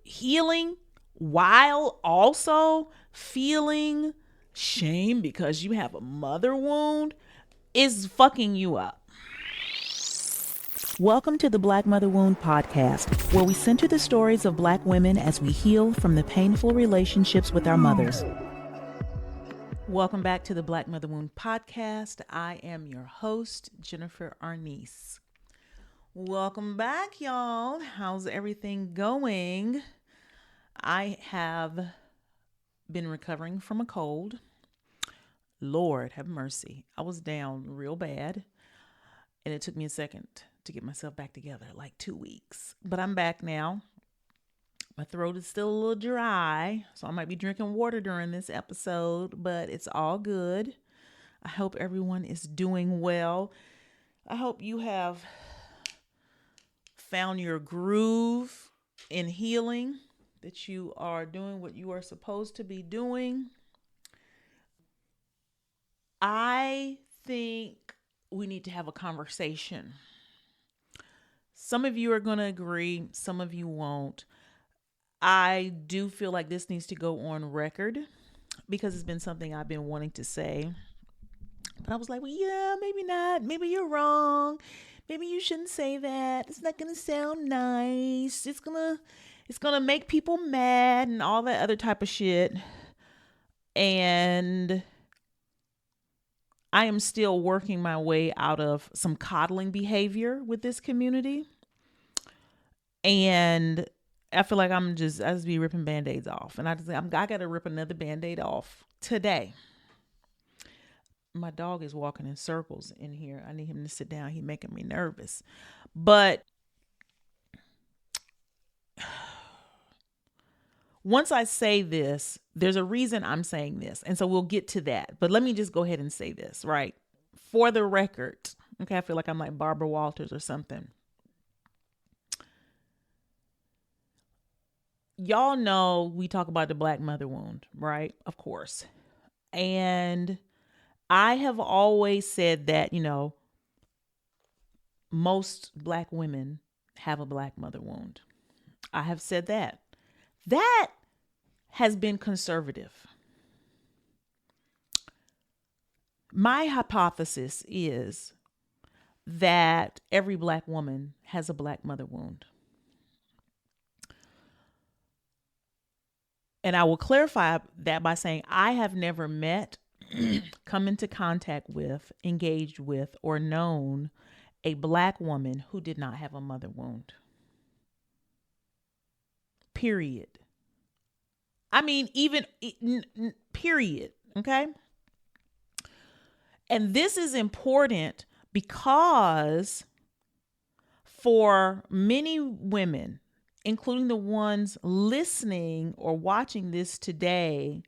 healing while also feeling shame because you have a mother wound is fucking you up. Welcome to the Black Mother Wound podcast, where we center the stories of Black women as we heal from the painful relationships with our mothers. Welcome back to the Black Mother Wound podcast. I am your host, Jennifer Arnice. Welcome back, y'all. How's everything going? I have been recovering from a cold. Lord have mercy. I was down real bad, and it took me a second to get myself back together, like 2 weeks. But I'm back now. My throat is still a little dry, so I might be drinking water during this episode, but it's all good. I hope everyone is doing well. I hope you have found your groove in healing, that you are doing what you are supposed to be doing. I think we need to have a conversation. Some of you are going to agree, some of you won't. I do feel like this needs to go on record because it's been something I've been wanting to say. But I was like, well, yeah, maybe not. Maybe you're wrong. Maybe you shouldn't say that. It's not going to sound nice. It's going to make people mad and all that other type of shit. And I am still working my way out of some coddling behavior with this community. And I feel like I just be ripping Band-Aids off. And I got to rip another Band-Aid off today. My dog is walking in circles in here. I need him to sit down. He's making me nervous. But once I say this, there's a reason I'm saying this. And so we'll get to that. But let me just go ahead and say this, right? For the record. Okay, I feel like I'm like Barbara Walters or something. Y'all know we talk about the Black mother wound, right? Of course. And I have always said that, most Black women have a Black mother wound. I have said that. That has been conservative. My hypothesis is that every Black woman has a Black mother wound. And I will clarify that by saying I have never met, come into contact with, engaged with, or known a Black woman who did not have a mother wound. Period. I mean, even period. Okay. And this is important because for many women, including the ones listening or watching this today,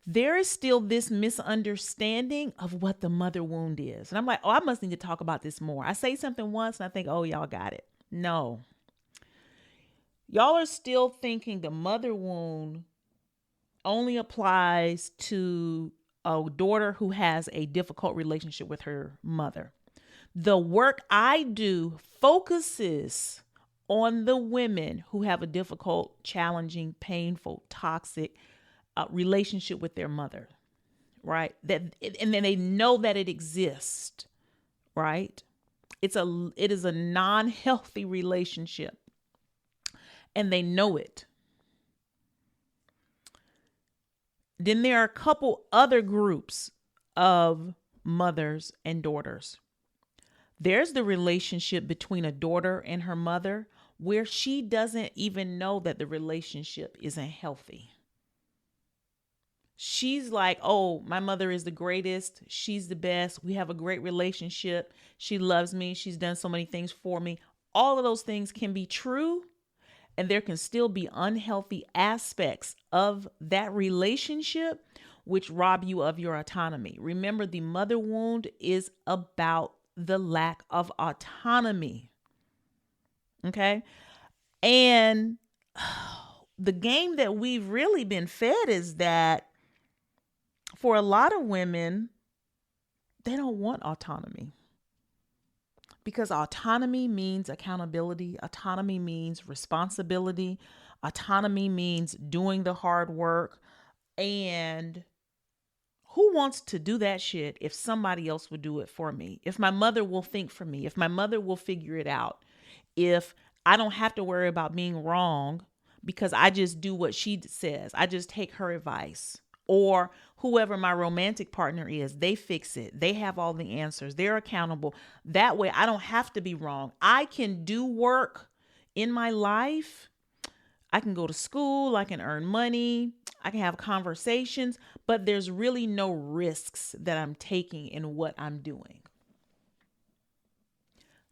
there is still this misunderstanding of what the mother wound is. And I'm like, I must need to talk about this more. I say something once and I think, y'all got it. No. Y'all are still thinking the mother wound only applies to a daughter who has a difficult relationship with her mother. The work I do focuses on the women who have a difficult, challenging, painful, toxic relationship with their mother, right? And then they know that it exists, right? It is a non-healthy relationship, and they know it. Then there are a couple other groups of mothers and daughters. There's the relationship between a daughter and her mother where she doesn't even know that the relationship isn't healthy. She's like, my mother is the greatest. She's the best. We have a great relationship. She loves me. She's done so many things for me. All of those things can be true, and there can still be unhealthy aspects of that relationship which rob you of your autonomy. Remember, the mother wound is about the lack of autonomy. Okay? And the game that we've really been fed is that for a lot of women, they don't want autonomy. Because autonomy means accountability. Autonomy means responsibility. Autonomy means doing the hard work. And who wants to do that shit if somebody else would do it for me? If my mother will think for me, if my mother will figure it out, if I don't have to worry about being wrong because I just do what she says, I just take her advice. Or whoever my romantic partner is, they fix it. They have all the answers. They're accountable. That way I don't have to be wrong. I can do work in my life. I can go to school, I can earn money, I can have conversations, but there's really no risks that I'm taking in what I'm doing.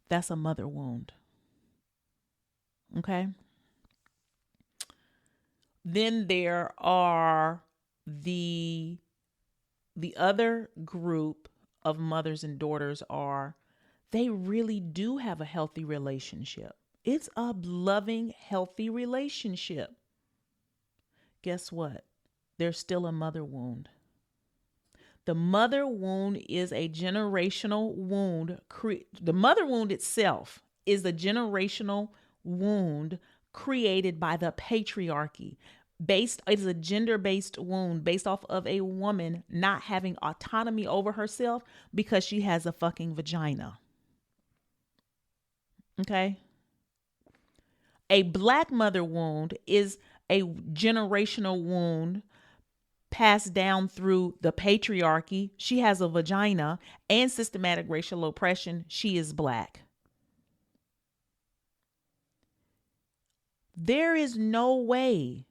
That's a mother wound. Okay. Then there are the other group of mothers and daughters are they really do have a healthy relationship. It's a loving, healthy relationship. Guess what? There's still a mother wound. The mother wound is a generational wound. The mother wound itself is a generational wound created by the patriarchy. It's a gender-based wound based off of a woman not having autonomy over herself because she has a fucking vagina. Okay? A black mother wound is a generational wound passed down through the patriarchy. She has a vagina and systematic racial oppression. She is black. There is no way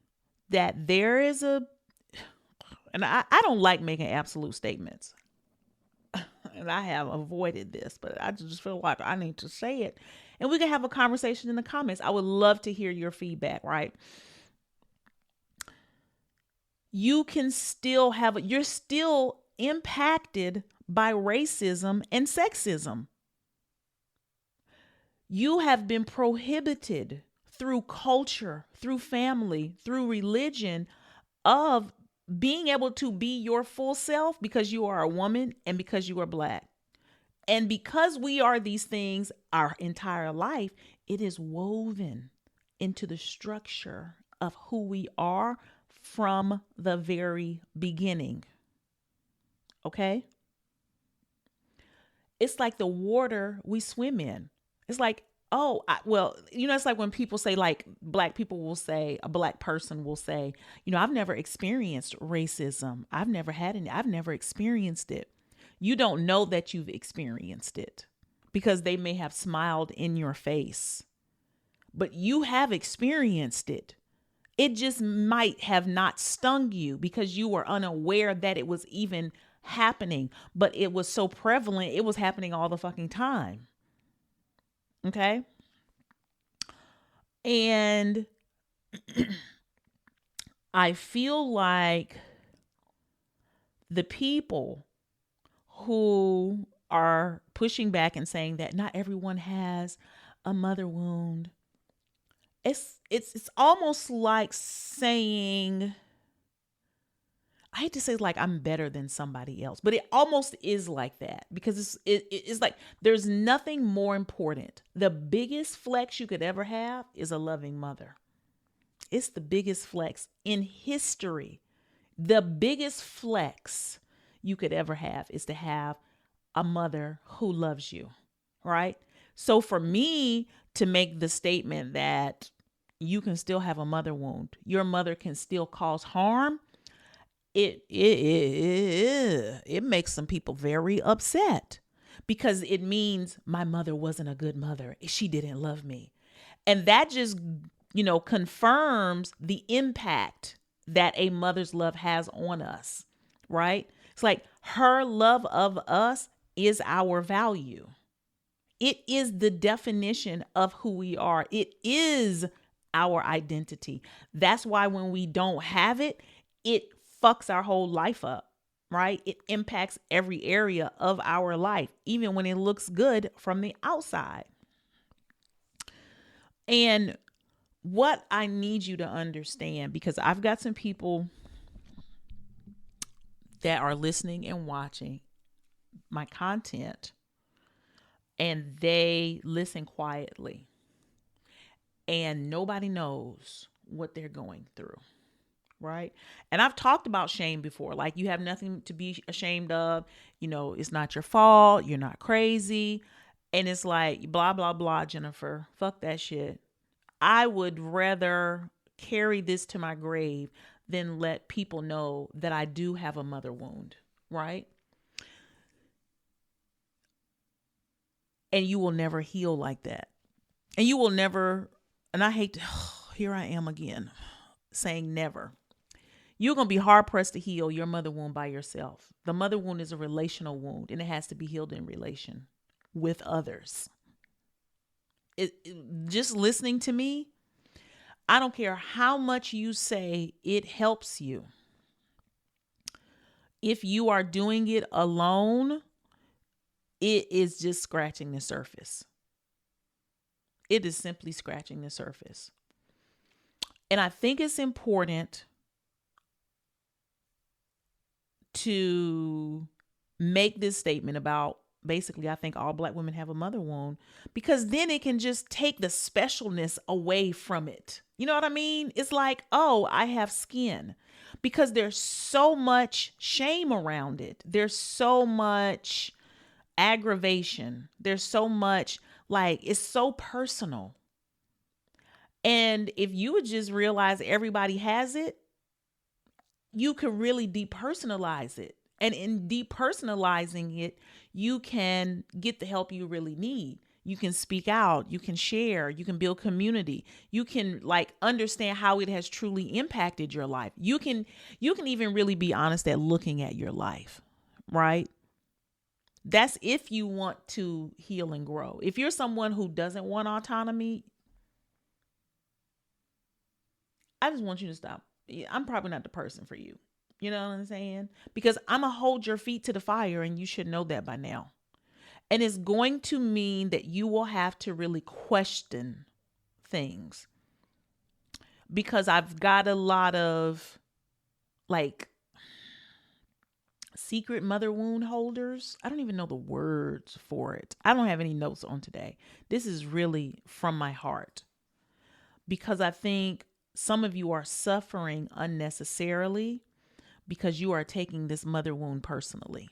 that there is and I don't like making absolute statements. And I have avoided this, but I just feel like I need to say it. And we can have a conversation in the comments. I would love to hear your feedback, right? You're still impacted by racism and sexism. You have been prohibited through culture, through family, through religion of being able to be your full self because you are a woman and because you are black. And because we are these things our entire life, it is woven into the structure of who we are from the very beginning. Okay? It's like the water we swim in. It's like, it's like when people say, like, black people will say, a black person will say, I've never experienced racism. I've never experienced it. You don't know that you've experienced it because they may have smiled in your face, but you have experienced it. It just might have not stung you because you were unaware that it was even happening, but it was so prevalent. It was happening all the fucking time. Okay. And I feel like the people who are pushing back and saying that not everyone has a mother wound, it's almost like saying, I hate to say like I'm better than somebody else, but it almost is like that because it's like there's nothing more important. The biggest flex you could ever have is a loving mother. It's the biggest flex in history. The biggest flex you could ever have is to have a mother who loves you, right? So for me to make the statement that you can still have a mother wound, your mother can still cause harm, it makes some people very upset because it means my mother wasn't a good mother. She didn't love me. And that just, confirms the impact that a mother's love has on us, right? It's like her love of us is our value. It is the definition of who we are. It is our identity. That's why when we don't have it, it fucks our whole life up, right? It impacts every area of our life, even when it looks good from the outside. And what I need you to understand, because I've got some people that are listening and watching my content and they listen quietly and nobody knows what they're going through. Right. And I've talked about shame before. Like, you have nothing to be ashamed of. It's not your fault. You're not crazy. And it's like, blah, blah, blah, Jennifer. Fuck that shit. I would rather carry this to my grave than let people know that I do have a mother wound. Right. And you will never heal like that. And you will never, and I hate to, here I am again saying never. You're going to be hard pressed to heal your mother wound by yourself. The mother wound is a relational wound, and it has to be healed in relation with others. Just listening to me, I don't care how much you say it helps you. If you are doing it alone, it is just scratching the surface. It is simply scratching the surface. And I think it's important to make this statement about, basically, I think all Black women have a mother wound, because then it can just take the specialness away from it. You know what I mean? It's like, oh, I have skin, because there's so much shame around it. There's so much aggravation. There's so much, like, it's so personal. And if you would just realize everybody has it, you can really depersonalize it. And in depersonalizing it, you can get the help you really need. You can speak out, you can share, you can build community. You can, like, understand how it has truly impacted your life. You can even really be honest at looking at your life, right? That's if you want to heal and grow. If you're someone who doesn't want autonomy, I just want you to stop. I'm probably not the person for you. You know what I'm saying? Because I'm going to hold your feet to the fire, and you should know that by now. And it's going to mean that you will have to really question things. Because I've got a lot of, like, secret mother wound holders. I don't even know the words for it. I don't have any notes on today. This is really from my heart. Because I think some of you are suffering unnecessarily because you are taking this mother wound personally.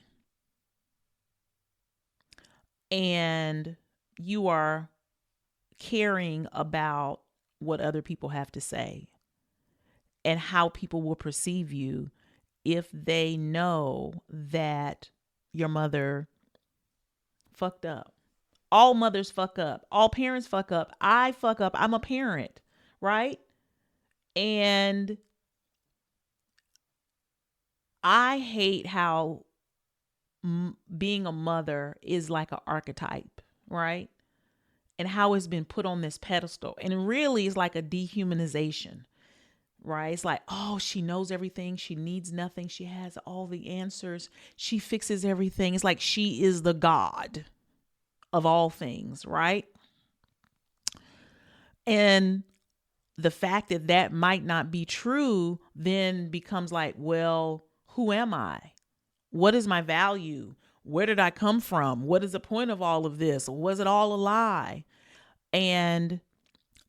And you are caring about what other people have to say and how people will perceive you if they know that your mother fucked up. All mothers fuck up. All parents fuck up. I fuck up. I'm a parent, right? And I hate how being a mother is like an archetype, right? And how it's been put on this pedestal. And it really is like a dehumanization, right? It's like, oh, she knows everything. She needs nothing. She has all the answers. She fixes everything. It's like she is the God of all things, right? And the fact that that might not be true then becomes like, well, who am I? What is my value? Where did I come from? What is the point of all of this? Was it all a lie? And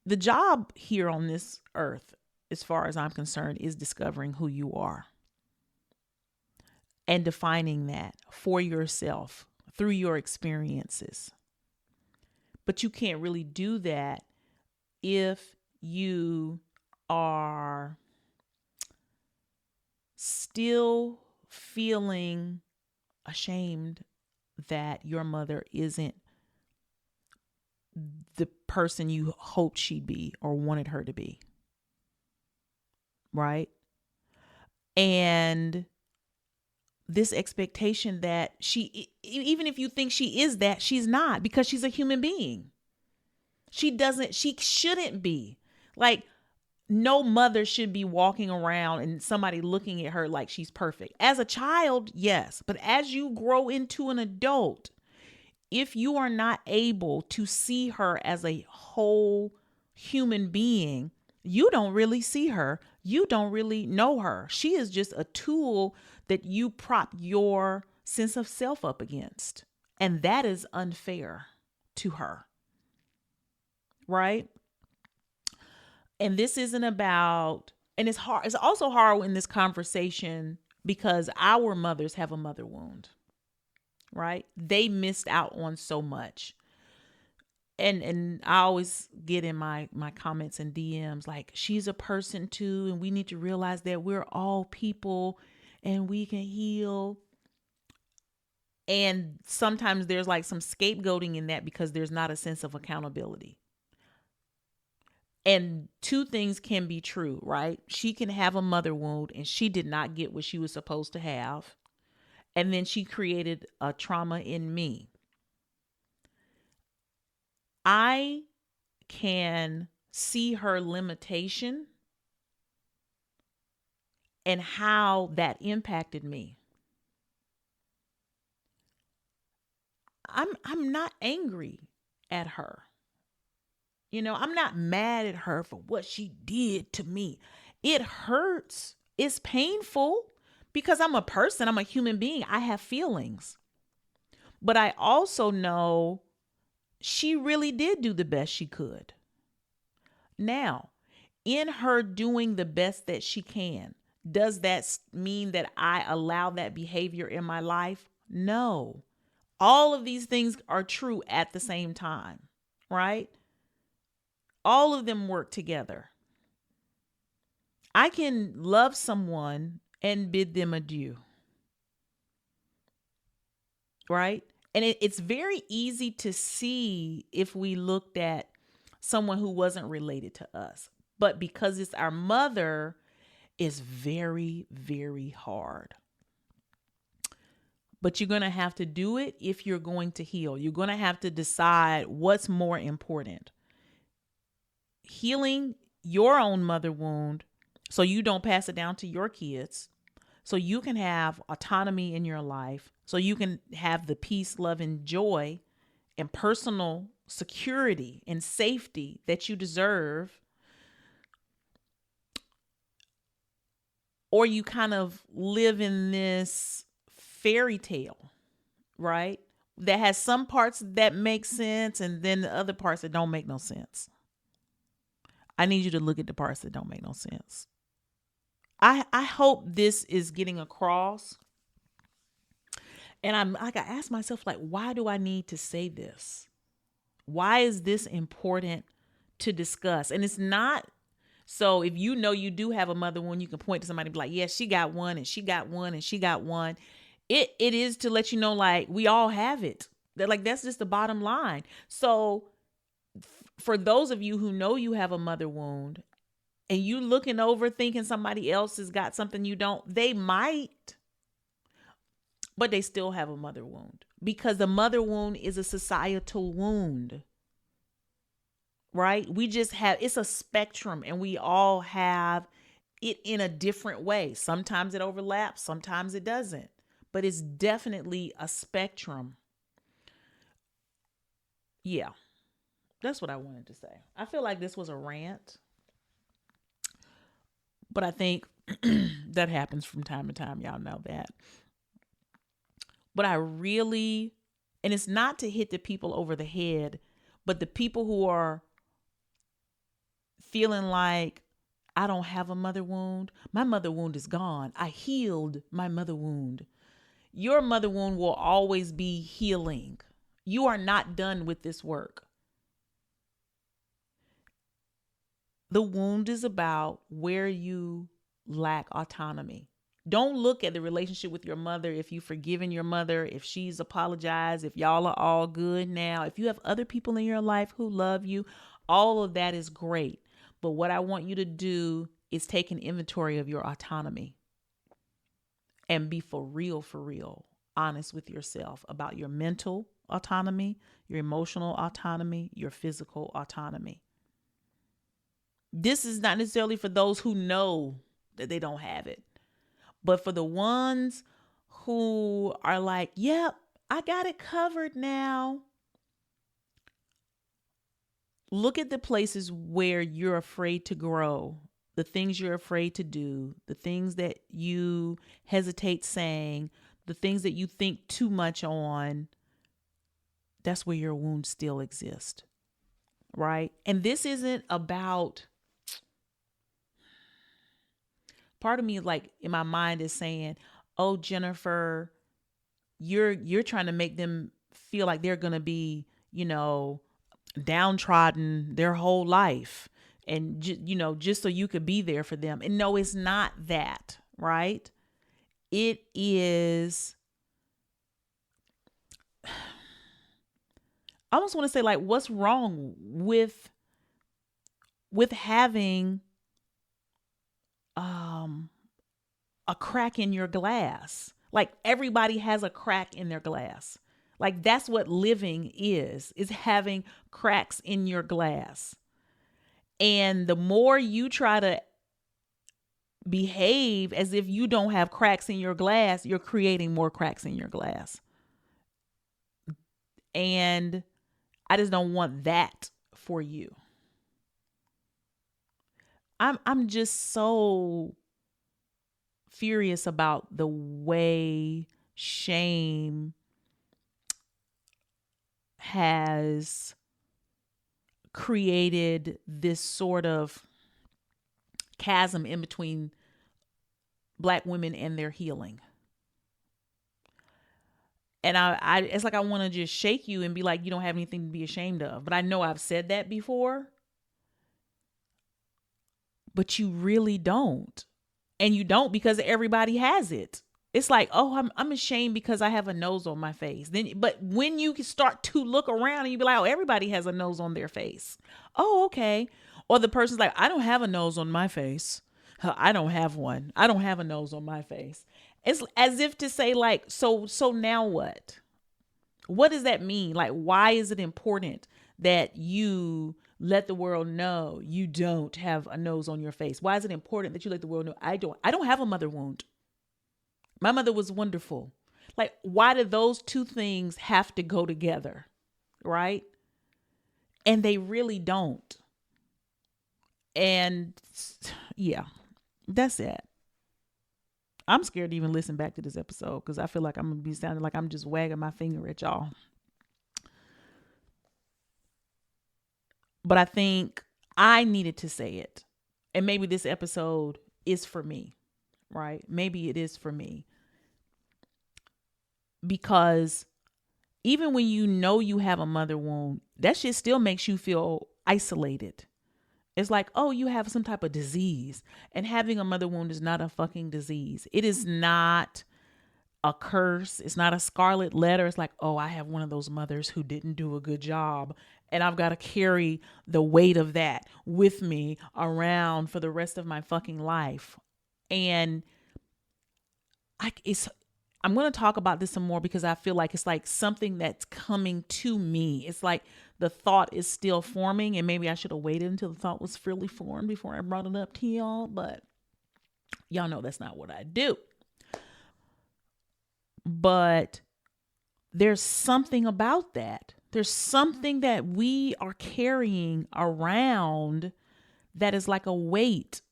the job here on this earth, as far as I'm concerned, is discovering who you are and defining that for yourself through your experiences. But you can't really do that if you are still feeling ashamed that your mother isn't the person you hoped she'd be or wanted her to be. Right? And this expectation that she, even if you think she is that, she's not, because she's a human being. She shouldn't be. Like, no mother should be walking around and somebody looking at her like she's perfect. As a child, yes. But as you grow into an adult, if you are not able to see her as a whole human being, you don't really see her. You don't really know her. She is just a tool that you prop your sense of self up against. And that is unfair to her. Right? And this isn't about, and it's hard. It's also hard in this conversation because our mothers have a mother wound, right? They missed out on so much. And I always get in my comments and DMs like, she's a person too, and we need to realize that we're all people and we can heal. And sometimes there's like some scapegoating in that because there's not a sense of accountability. And two things can be true, right? She can have a mother wound and she did not get what she was supposed to have. And then she created a trauma in me. I can see her limitation and how that impacted me. I'm not angry at her. I'm not mad at her for what she did to me. It hurts. It's painful because I'm a person. I'm a human being. I have feelings. But I also know she really did do the best she could. Now, in her doing the best that she can, does that mean that I allow that behavior in my life? No. All of these things are true at the same time, right? All of them work together. I can love someone and bid them adieu, right? And it's very easy to see if we looked at someone who wasn't related to us. But because it's our mother, it's very, very hard. But you're going to have to do it if you're going to heal. You're going to have to decide what's more important. Healing your own mother wound so you don't pass it down to your kids, so you can have autonomy in your life, so you can have the peace, love, and joy and personal security and safety that you deserve. Or you kind of live in this fairy tale, right? That has some parts that make sense and then the other parts that don't make no sense. I need you to look at the parts that don't make no sense. I hope this is getting across. And I ask myself, like, why do I need to say this? Why is this important to discuss? And it's not, so if you know you do have a mother wound, you can point to somebody and be like, yeah, she got one and she got one and she got one. It is to let you know, like, we all have it. That's just the bottom line. So for those of you who know you have a mother wound and you looking over thinking somebody else has got something you don't, they might, but they still have a mother wound because the mother wound is a societal wound, right? We just have, it's a spectrum and we all have it in a different way. Sometimes it overlaps, sometimes it doesn't, but it's definitely a spectrum. Yeah. That's what I wanted to say. I feel like this was a rant, but I think that happens from time to time. Y'all know that. But I really, and it's not to hit the people over the head, but the people who are feeling like, I don't have a mother wound. My mother wound is gone. I healed my mother wound. Your mother wound will always be healing. You are not done with this work. The wound is about where you lack autonomy. Don't look at the relationship with your mother, if you've forgiven your mother, if she's apologized, if y'all are all good now, if you have other people in your life who love you, all of that is great. But what I want you to do is take an inventory of your autonomy and be for real, honest with yourself about your mental autonomy, your emotional autonomy, your physical autonomy. This is not necessarily for those who know that they don't have it, but for the ones who are like, yep, I got it covered now. Look at the places where you're afraid to grow, the things you're afraid to do, the things that you hesitate saying, the things that you think too much on. That's where your wounds still exist, right? And this isn't about part of me, like, in my mind is saying, oh, Jennifer, you're trying to make them feel like they're going to be, downtrodden their whole life, and just so you could be there for them. And no, it's not that, right? It is, I almost want to say, like, what's wrong with having a crack in your glass? Like, everybody has a crack in their glass. Like, that's what living is having cracks in your glass. And the more you try to behave as if you don't have cracks in your glass, you're creating more cracks in your glass. And I just don't want that for you. I'm just so furious about the way shame has created this sort of chasm in between Black women and their healing. And I it's like I want to just shake you and be like, you don't have anything to be ashamed of. But I know I've said that before. But you really don't. And you don't because everybody has it. It's like, oh, I'm ashamed because I have a nose on my face. But when you start to look around and you be like, oh, everybody has a nose on their face. Oh, okay. Or the person's like, I don't have a nose on my face. I don't have one. I don't have a nose on my face. It's as if to say, like, so now what? What does that mean? Like, why is it important that you let the world know you don't have a nose on your face? Why is it important that you let the world know I don't have a mother wound? My mother was wonderful. Like, why do those two things have to go together? Right? And they really don't. And yeah, that's it. I'm scared to even listen back to this episode because I feel like I'm going to be sounding like I'm just wagging my finger at y'all. But I think I needed to say it. And maybe this episode is for me, right? Maybe it is for me. Because even when you know you have a mother wound, that shit still makes you feel isolated. It's like, oh, you have some type of disease. And having a mother wound is not a fucking disease. It is not a curse. It's not a scarlet letter. It's like, oh, I have one of those mothers who didn't do a good job. And I've got to carry the weight of that with me around for the rest of my fucking life. And I'm going to talk about this some more because I feel like it's like something that's coming to me. It's like the thought is still forming, and maybe I should have waited until the thought was fully formed before I brought it up to y'all, but y'all know that's not what I do. But there's something about that. There's something that we are carrying around that is like a weight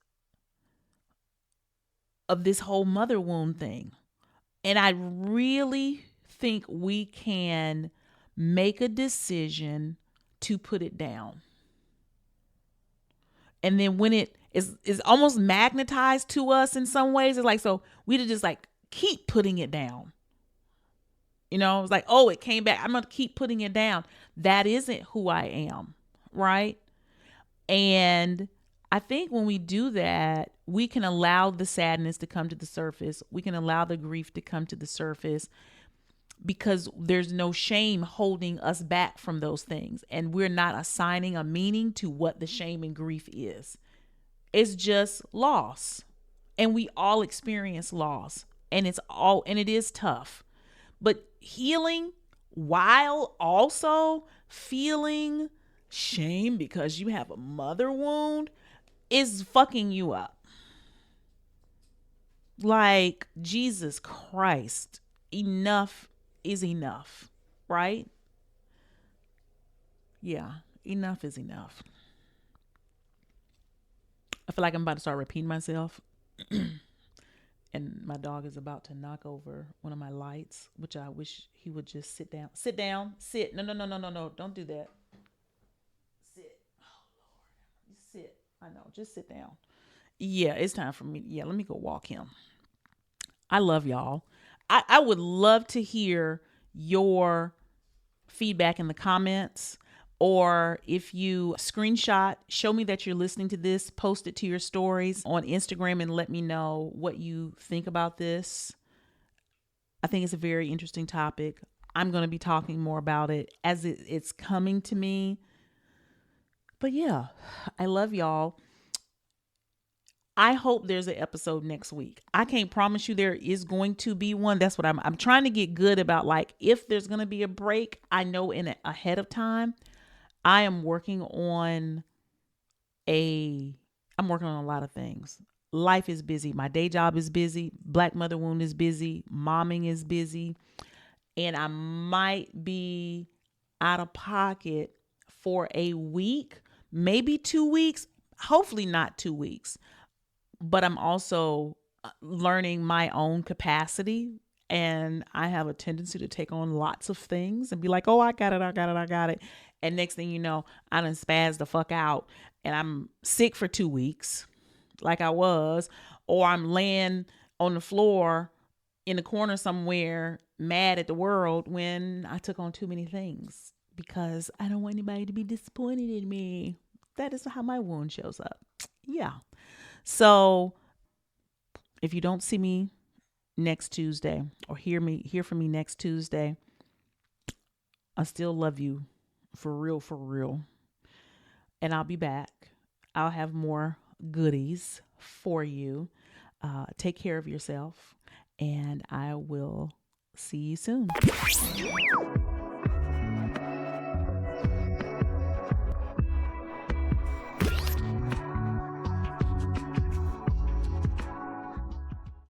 of this whole mother wound thing. And I really think we can make a decision to put it down. And then when it is almost magnetized to us in some ways, it's like, so we to just like keep putting it down. You know, it's like, oh, it came back. I'm going to keep putting it down. That isn't who I am, right? And I think when we do that, we can allow the sadness to come to the surface. We can allow the grief to come to the surface because there's no shame holding us back from those things. And we're not assigning a meaning to what the shame and grief is. It's just loss. And we all experience loss. And it is tough. But healing while also feeling shame because you have a mother wound is fucking you up. Like, Jesus Christ, enough is enough, right? Yeah, enough is enough. I feel like I'm about to start repeating myself. And my dog is about to knock over one of my lights, which I wish he would just sit down. Sit down. Sit. No. Don't do that. Sit. Oh, Lord. Sit. I know. Just sit down. Yeah, it's time for me. Yeah, let me go walk him. I love y'all. I would love to hear your feedback in the comments, or if you screenshot, show me that you're listening to this, post it to your stories on Instagram and let me know what you think about this. I think it's a very interesting topic. I'm going to be talking more about it as it's coming to me. But yeah, I love y'all. I hope there's an episode next week. I can't promise you there is going to be one. That's what I'm trying to get good about. Like, if there's going to be a break, I know ahead of time. I am working on I'm working on a lot of things. Life is busy. My day job is busy. Black Mother Wound is busy. Momming is busy. And I might be out of pocket for a week, maybe 2 weeks, hopefully not 2 weeks. But I'm also learning my own capacity. And I have a tendency to take on lots of things and be like, oh, I got it, I got it, I got it. And next thing you know, I done spaz the fuck out and I'm sick for 2 weeks like I was, or I'm laying on the floor in the corner somewhere mad at the world when I took on too many things because I don't want anybody to be disappointed in me. That is how my wound shows up. Yeah. So if you don't see me next Tuesday or hear from me next Tuesday, I still love you for real, for real. And I'll be back. I'll have more goodies for you. Take care of yourself, and I will see you soon.